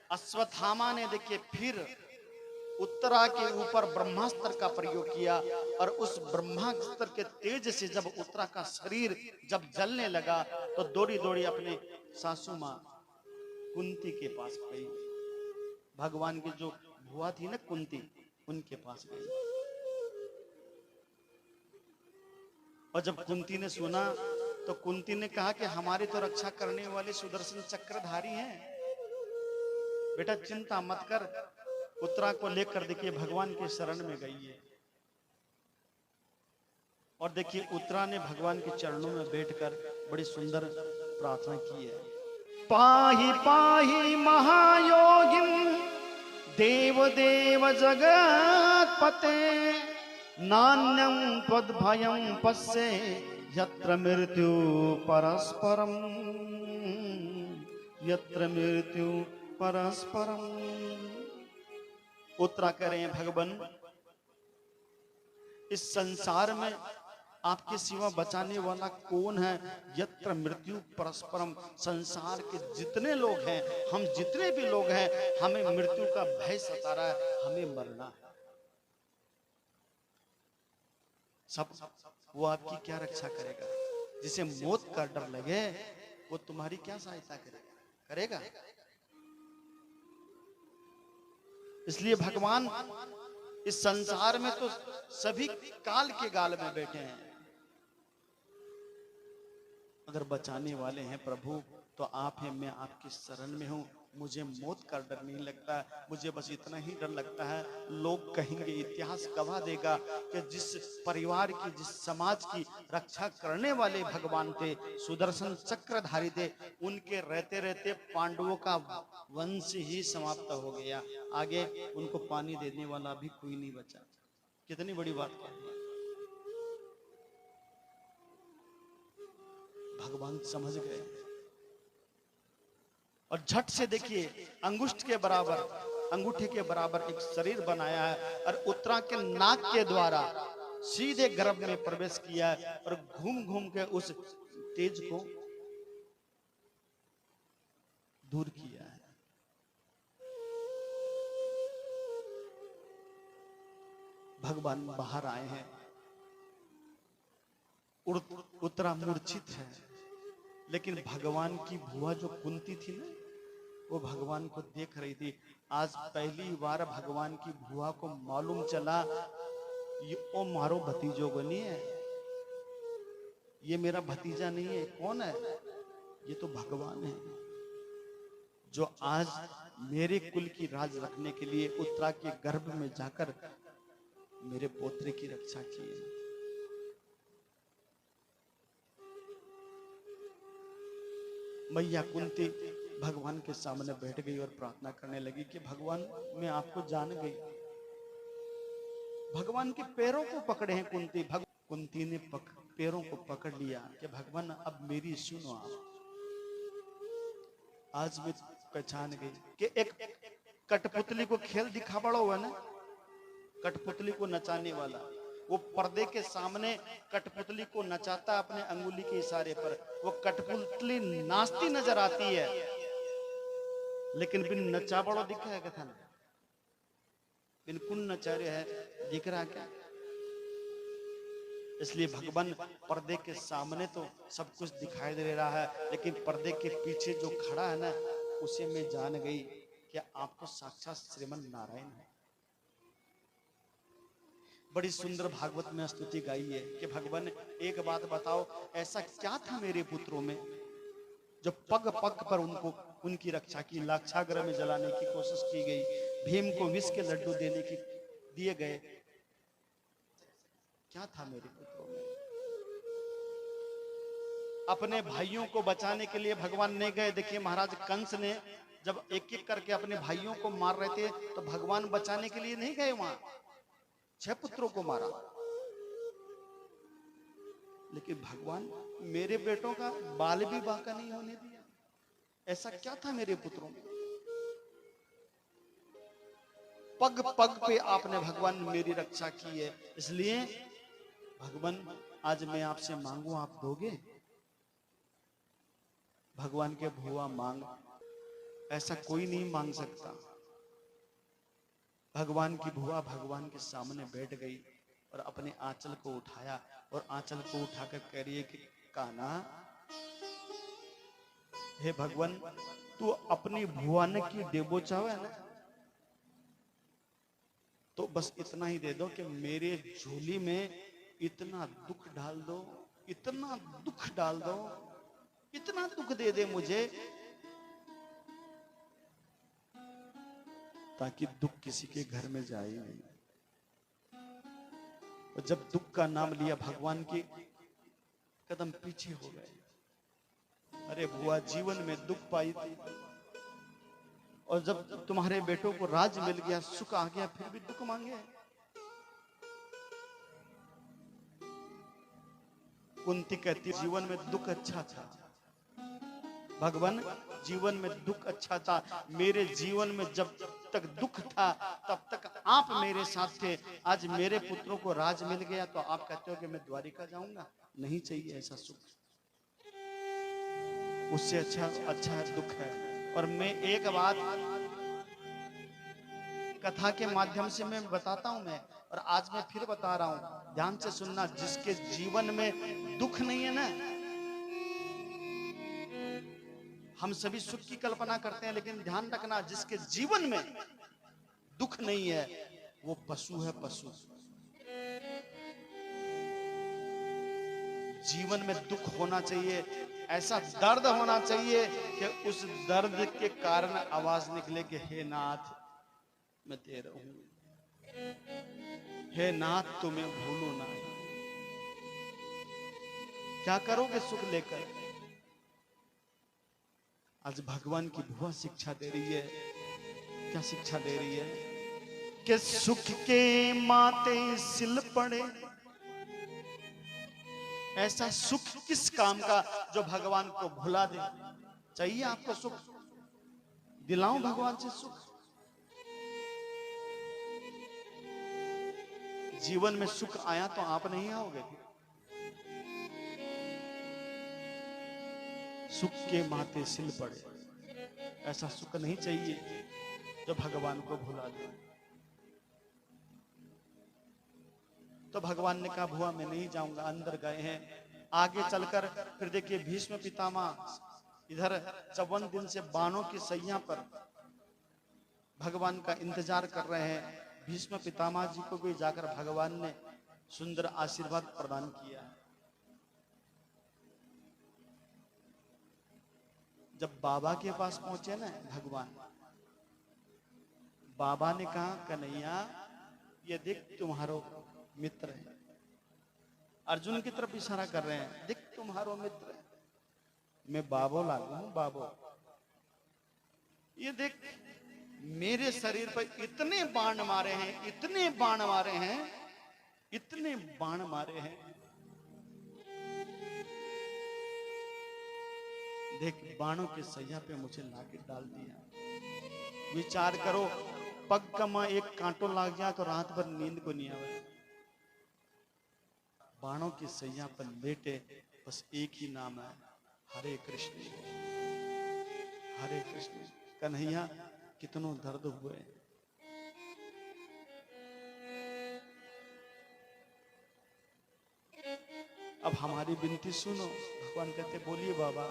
अश्वत्थामा ने देखिए फिर उत्तरा के ऊपर ब्रह्मास्त्र का प्रयोग किया और उस ब्रह्मास्त्र के तेज से जब उत्तरा का शरीर जब जलने लगा तो दौड़ी दौड़ी अपने सासू मां कुंती के पास गई। भगवान की जो बुआ थी ना कुंती, उनके पास गई। और जब कुंती ने सुना तो कुंती ने कहा कि हमारी तो रक्षा करने वाले सुदर्शन चक्रधारी हैं, बेटा चिंता मत कर। उत्तरा को लेकर देखिए भगवान के शरण में गई है। और देखिए उत्तरा ने भगवान के चरणों में बैठकर बड़ी सुंदर प्रार्थना की है। पाहि पाहि महायोगिम देव देव जगत्पते नान्यं त्वद्भयं पश्ये यत्र मृत्यु परस्परम, यत्र मृत्यु परस्परम। उत्तरा कह रहे हैं भगवान इस संसार में आपके सिवा बचाने वाला कौन है। यत्र मृत्यु परस्परम, संसार के जितने लोग हैं, हम जितने भी लोग हैं, हमें मृत्यु का भय सता रहा है, हमें मरना है। सब वो आपकी क्या रक्षा करेगा? जिसे मौत का डर लगे वो तुम्हारी क्या सहायता करेगा? इसलिए भगवान इस संसार में तो सभी काल के गाल में बैठे हैं, अगर बचाने वाले हैं प्रभु तो आप हैं। मैं आपकी शरण में हूं, मुझे मौत का डर नहीं लगता। मुझे बस इतना ही डर लगता है, लोग कहेंगे, इतिहास गवाह देगा कि जिस परिवार की, जिस समाज की रक्षा करने वाले भगवान थे, सुदर्शन चक्रधारी थे, उनके रहते रहते पांडवों का वंश ही समाप्त हो गया। आगे उनको पानी देने वाला भी कोई नहीं बचा। कितनी बड़ी बात कह दी। भगवान समझ गए और झट से देखिए अंगुष्ठ के बराबर, अंगूठे के बराबर एक शरीर बनाया है और उत्तरा के नाक के द्वारा सीधे गर्भ में प्रवेश किया है और घूम घूम के उस तेज को दूर किया है। भगवान बाहर आए हैं, उत्तरा मूर्छित है, लेकिन भगवान की बुआ जो कुंती थी ना, वो भगवान को देख रही थी। आज पहली बार भगवान की बुआ को मालूम चला ये ओ मारो भतीजो को नहीं है, ये मेरा भतीजा नहीं है। कौन है? ये तो भगवान है जो आज मेरे कुल की राज रखने के लिए उत्तरा के गर्भ में जाकर मेरे पोत्रे की रक्षा की है। मैया कुंती भगवान के सामने बैठ गई और प्रार्थना करने लगी कि भगवान मैं आपको जान गई। भगवान के पैरों को पकड़े हैं कुंती। कुंती ने पैरों को पकड़ लिया कि भगवान अब मेरी सुनो आप। आज मैं पहचान गई कि एक कठपुतली को खेल दिखा बड़ा हुआ ना, कठपुतली को नचाने वाला, वो पर्दे के सामने कठपुतली को नचाता अपने अंगुली के इशारे पर। वो कठपुतली नाचती नजर आती है, लेकिन बिन नचा बड़ो दिखा है कथा ना, बिल्कुल नचा रहे है, दिख रहा क्या? इसलिए भगवान पर्दे के सामने तो सब कुछ दिखाई दे रहा है, लेकिन पर्दे के पीछे जो खड़ा है ना, उसे मैं जान गई कि आपको साक्षात श्रीमन नारायण है। बड़ी सुंदर भागवत में स्तुति गाई है कि भगवान एक बात बताओ, ऐसा क्या था मेरे पुत्रों में जो पग पग पर उनको उनकी रक्षा की, लाक्षागृह में जलाने की कोशिश की गई, भीम को विष के लड्डू देने की दिए गए, क्या था मेरे पुत्रों में? अपने भाइयों को बचाने के लिए भगवान नहीं गए। देखिए महाराज कंस ने जब एक एक करके अपने भाइयों को मार रहे थे तो भगवान बचाने के लिए नहीं गए, वहां 6 पुत्रों को मारा, लेकिन भगवान मेरे बेटों का बाल भी बांका नहीं होने दिया। ऐसा क्या था मेरे पुत्रों में? पग पग पे आपने भगवान मेरी रक्षा की है। इसलिए भगवान आज मैं आपसे मांगू, आप दोगे? भगवान के भुआ मांग ऐसा कोई नहीं मांग सकता। भगवान की भुआ भगवान के सामने बैठ गई और अपने आंचल को उठाया और आंचल को उठाकर कह रही है कि कान्हा, हे भगवान, तू अपनी भुआ ने की देबो चाहे ना, तो बस इतना ही दे दो कि मेरे झोली में इतना दुख डाल दो, इतना दुख डाल दो, इतना दुख दे दे मुझे, ताकि दुख किसी के घर में जाए नहीं। और जब दुख का नाम लिया, भगवान के कदम पीछे हो गए। अरे बुआ, जीवन में दुख पाई थी, और जब तुम्हारे बेटों को राज मिल गया, सुख आ गया, फिर भी दुख मांगे। कुंती कहती जीवन में दुख अच्छा था। भगवान, जीवन में दुख अच्छा था, मेरे जीवन में जब तक दुख था तब तक आप मेरे साथ थे। आज मेरे पुत्रों को राज मिल गया तो आप कहते हो कि मैं द्वारिका जाऊंगा? नहीं चाहिए ऐसा सुख, उससे अच्छा दुख है। और मैं एक बात कथा के माध्यम से मैं बताता हूं, मैं और आज मैं फिर बता रहा हूं, ध्यान से सुनना। जिसके जीवन में दुख नहीं है ना, हम सभी सुख की कल्पना करते हैं, लेकिन ध्यान रखना, जिसके जीवन में दुख नहीं है वो पशु है, पशु। जीवन में दुख होना चाहिए, ऐसा दर्द होना चाहिए कि उस दर्द के कारण आवाज निकले कि हे नाथ, मैं तेरा हूं, हे नाथ, तुम्हें भूलो ना। क्या करोगे सुख लेकर? आज भगवान की भुआ शिक्षा दे रही है। क्या शिक्षा दे रही है? कि सुख के माते सिल पड़े। ऐसा सुख किस काम का जो भगवान को भुला दे? चाहिए आपको सुख? दिलाऊं भगवान से सुख? जीवन में सुख आया तो आप नहीं आओगे? सुख के माथे सिल पड़े, ऐसा सुख नहीं चाहिए जो भगवान को भुला दे। तो भगवान ने कहा भुआ मैं नहीं जाऊंगा। अंदर गए हैं। आगे चलकर फिर देखिए, भीष्म पितामह इधर 54 दिन से बाणों की सैया पर भगवान का इंतजार कर रहे हैं। भीष्म पितामह जी को भी जाकर भगवान ने सुंदर आशीर्वाद प्रदान किया। जब बाबा के पास पहुंचे ना भगवान, बाबा ने कहा कन्हैया, ये देख तुम्हारो मित्र है। अर्जुन की तरफ इशारा कर रहे हैं, देख तुम्हारो मित्र है। मैं बाबो लागू हूं, बाबो। ये देख मेरे शरीर पर इतने बाण मारे हैं, इतने बाण मारे हैं, इतने बाण मारे हैं। देख बाणों के सैया पे मुझे लाके डाल दिया। विचार करो, पग का एक कांटो लाग गया तो रात भर नींद को नहीं आवे। बाणों की सैया पर लेटे, बस एक ही नाम है, हरे कृष्ण हरे कृष्ण। कन्हैया कितनो दर्द हुए। अब हमारी विनती सुनो। भगवान कहते बोलिए बाबा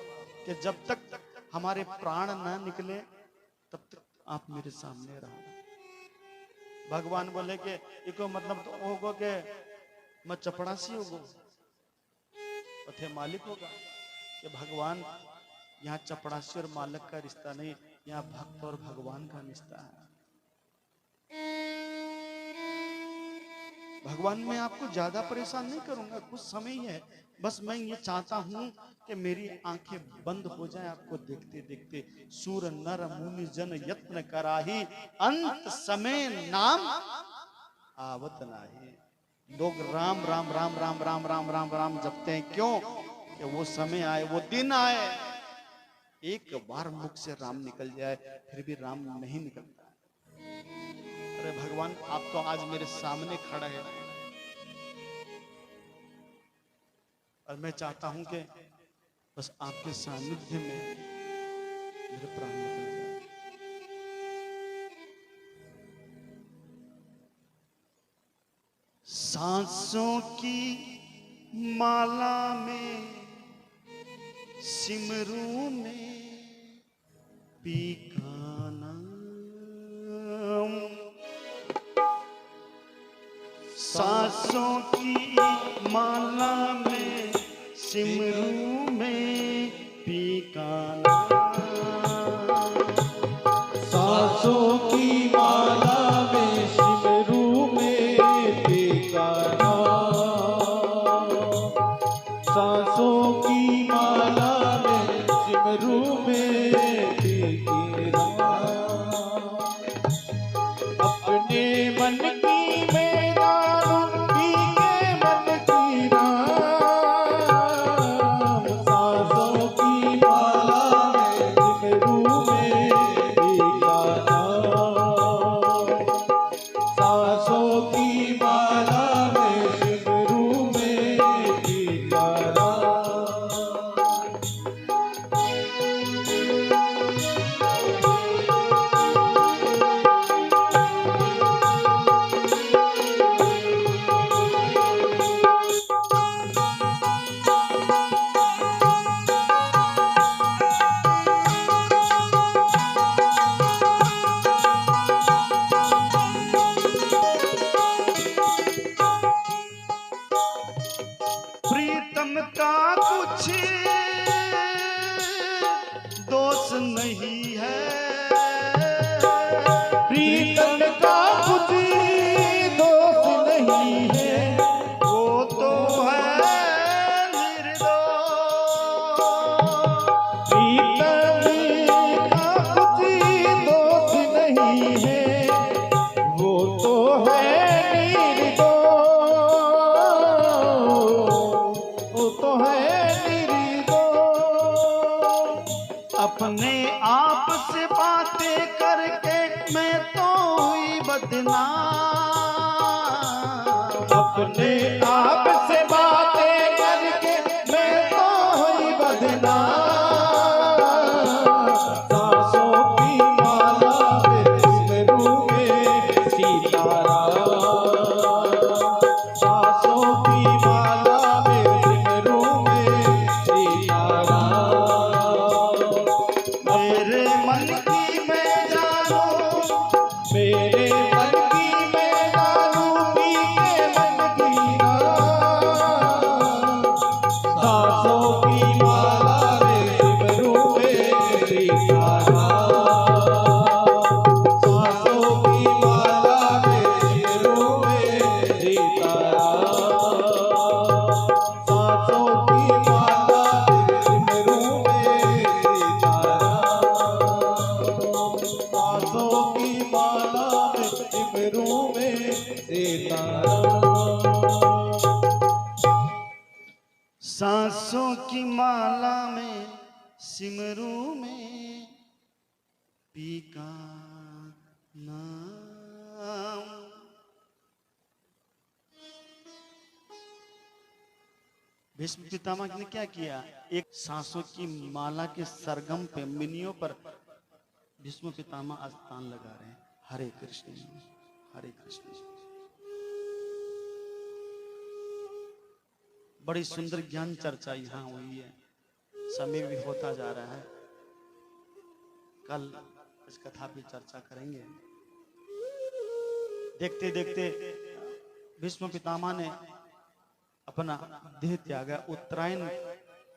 कि जब तक हमारे प्राण ना निकले तब तक आप मेरे सामने रहो। भगवान बोले कि इको मतलब तो होगा कि मैं चपड़ासी होगा, थे मालिक होगा। कि भगवान यहाँ चपड़ासी और मालिक का रिश्ता नहीं, यहाँ भक्त और भगवान का रिश्ता है। भगवान मैं आपको ज्यादा परेशान नहीं करूंगा, कुछ समय ही है। बस मैं ये चाहता हूं कि मेरी आंखें बंद हो जाएं आपको देखते देखते। सूर नर मुनि जन यत्न कराही, अंत समय नाम आवत नाही। लोग राम राम राम राम राम राम राम राम जपते हैं, क्यों? कि वो समय आए, वो दिन आए, एक बार मुख से राम निकल जाए, फिर भी राम नहीं निकलता। अरे भगवान आप तो आज मेरे सामने खड़ा है और मैं चाहता हूं कि बस आपके सानिध्य में मेरे प्राण निकल जाए। सांसों की माला में सिमरू में पी का नाम, सांसों की माला में सिमरू में पी का नाम, सांसों की माला में सिमरू में पी का नाम, सांसों की माला में सिमरू में पी के नाम, अपने मन की मैं डालूं पी के मन की राम, सांसों की माला में सिमरू में पी का नाम, सांसों की माला में सिमरू में पी का नाम। प्रीतम का कुछ दोष नहीं है, प्रीतम का कुछ दोष नहीं है, वो तो है निर्दोष। प्रीतम का कुछ दोष नहीं है, वो तो है निर्दोष, वो तो है निर्दोष। अपने आप से बातें करके मैं तो हुई बदनाम, अपने आप से बातें करके मैं तो हुई बदनाम, सांसों की माला में सिमरू में सीताराम, सांसों की माला में सिमरू में सीताराम, मेरे मन की मैं जानू, मेरे मन की मैं डालूं पी के मन की राम, सांसों की माला में सिमरू में सीताराम, सांसों की माला में सिमरू में सीताराम, सांसों की माला में सिमरू में सीताराम, सांसों की माला में सिमरू में सीताराम। सांसों की माला में सिमरू में पी का नाम। भीष्म पितामह ने क्या किया? एक सांसों की माला के सरगम पे, मिनियों पर भीष्म पितामह स्थान लगा रहे हैं। हरे कृष्ण हरे कृष्ण। बड़ी सुंदर ज्ञान चर्चा यहाँ हुई है। समय भी होता जा रहा है, कल इस कथा पे चर्चा करेंगे। देखते देखते भीष्म पितामह ने अपना देह त्यागा। उत्तरायण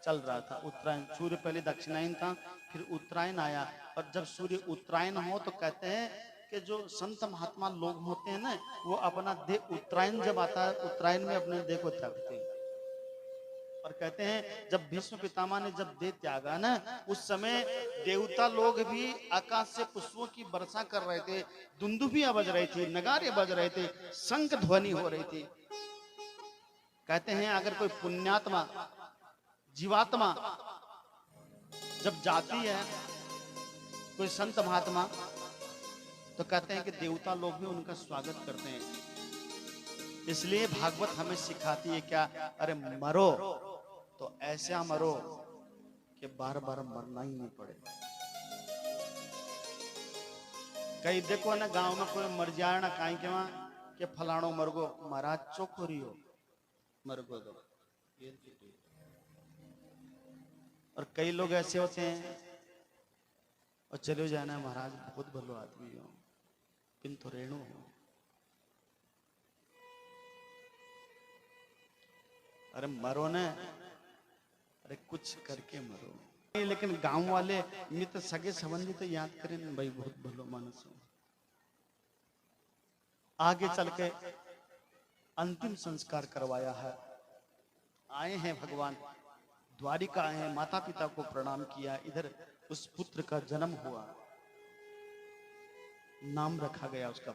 चल रहा था, उत्तरायण, सूर्य पहले दक्षिणायन था, फिर उत्तरायण आया। और जब सूर्य उत्तरायण हो तो कहते हैं कि जो संत महात्मा लोग होते हैं ना, वो अपना देह, उत्तरायण जब आता है, उत्तरायण में अपने देह को त्यागते हैं। और कहते हैं जब भीष्म पितामह ने जब देह त्यागा ना, उस समय देवता लोग भी आकाश से पुष्पों की वर्षा कर रहे थे, दुंदुभियां बज रही थी, नगारे बज रहे थे, शंख ध्वनि हो रही थी। कहते हैं अगर कोई पुण्यात्मा जीवात्मा जब जाती है, कोई संत महात्मा, तो कहते हैं कि देवता लोग भी उनका स्वागत करते हैं। इसलिए भागवत हमें सिखाती है क्या? अरे मरो तो ऐसा मरो कि बार बार मरना ही नहीं पड़े। कहीं देखो ना, गांव में कोई मर जाए ना, कहीं के वहां कि फलाणो मरगो, महाराज चोकोरियो मरगो दो। और कई लोग ऐसे होते हैं और चले जाना महाराज बहुत भलो आदमी हो किंतु रेणु हो। अरे मरो न, अरे कुछ करके मरो। लेकिन गांव वाले मित्र सगे संबंधी तो याद करें न, भाई बहुत भलो मानस हो। आगे चल के अंतिम संस्कार करवाया है। आए हैं भगवान द्वारिका, आए हैं, माता पिता को प्रणाम किया, इधर उस पुत्र का जन्म हुआ, नाम रखा गया उसका।